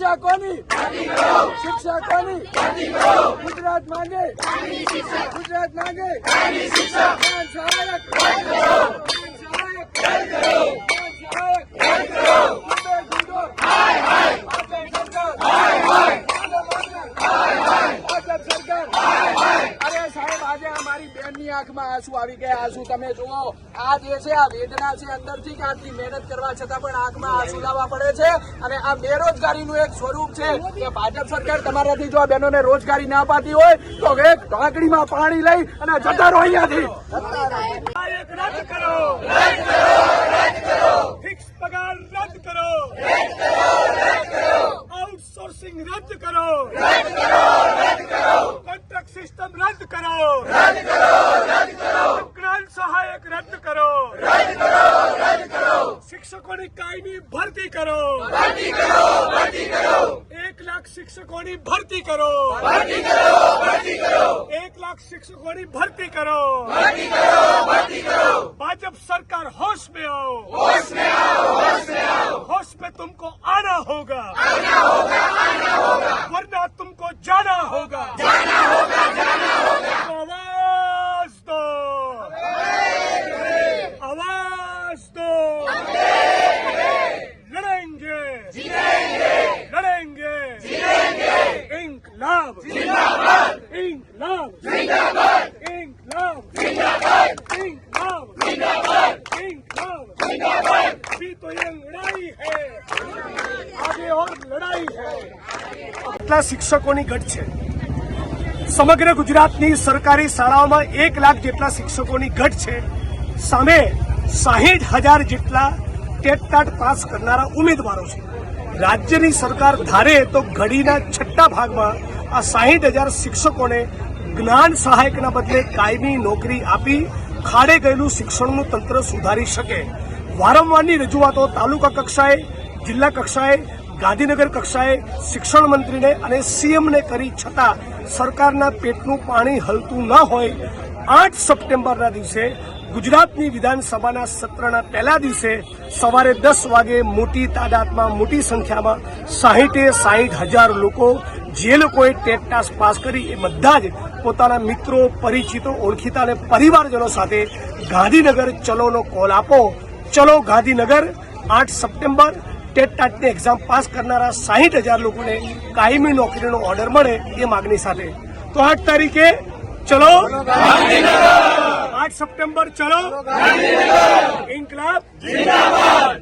शिक्षा कोनी शिक्षा कोनी गुजरात मांगे गुजरात मांगे આંખમાં આંસુ આવી ગયા આંસુ તમે જુઓ આ જે છે આ વેદના છે અંદરથી કે આટલી મહેનત કરવા છતાં પણ આંખમાં આંસુ લાવવા પડે છે અને આ બેરોજગારીનું એક સ્વરૂપ છે કે ભાજપ સરકાર તમારાથી જો આ બહેનોને રોજગારી ના પાતી હોય તો એક ઢાંકણીમાં પાણી લઈ અને જતા રહો અહીંયાથી રદ કરો ફિક્સ પગાર રદ કરો આઉટસોર્સિંગ રદ કરો કોન્ટ્રાક્ટ સિસ્ટમ રદ કરો सहायक रद्द करो शिक्षकों की कायमी भर्ती करो 1 लाख शिक्षकों की भर्ती करो 1 लाख शिक्षकों की भर्ती करो भाजपा सरकार होश में आओ होश में तुमको आना होगा वरना तुमको जाना होगा आवाज दो आवाज दो लड़ेंगे लड़ेंगे इंकलाब इंकलाब इंकलाब इंकलाब इंकलाब अभी तो ये लड़ाई है आगे और लड़ाई है आटला शिक्षकोनी गट छे समग्र गुजरातनी सरकारी शाळाओमां 1 लाख जेटला शिक्षकोनी गट छे सामे 60,000 જેટલા ટેટ પાસ કરનારા ઉમેદવારો છે રાજ્યની સરકાર ધારે તો ઘડીના છઠ્ઠા ભાગમાં આ 60,000 શિક્ષકોને જ્ઞાન સહાયકના બદલે કાયમી નોકરી આપી ખાડે ગયેલું શિક્ષણનું તંત્ર સુધારી શકે વારંવારની રજૂઆતો તાલુકા કક્ષાએ જિલ્લા કક્ષાએ ગાંધીનગર કક્ષાએ શિક્ષણ મંત્રીને અને સીએમને કરી છતાં સરકારના પેટનું પાણી હલતું ન હોય 8 સપ્ટેમ્બરના દિવસે ગુજરાતની વિધાનસભાના સત્રના પહેલા દિવસે સવારે 10 વાગે મોટી તાદાદમાં મોટી સંખ્યામાં 60,000 લોકો જે લોકોએ ટેટ પાસ કરી એ બધા જ પોતાના મિત્રો પરિચિતો ઓળખીતા અને પરિવારજનો સાથે ગાંધીનગર ચલોનો કોલ આપો ચલો ગાંધીનગર 8 સપ્ટેમ્બર ટેટની એક્ઝામ પાસ કરનારા 60,000 લોકોને કાયમી નોકરીનો ઓર્ડર મળે એ માગણી સાથે તો 8 તારીખે चलो 8 सितंबर चलो इंकलाब जिंदाबाद।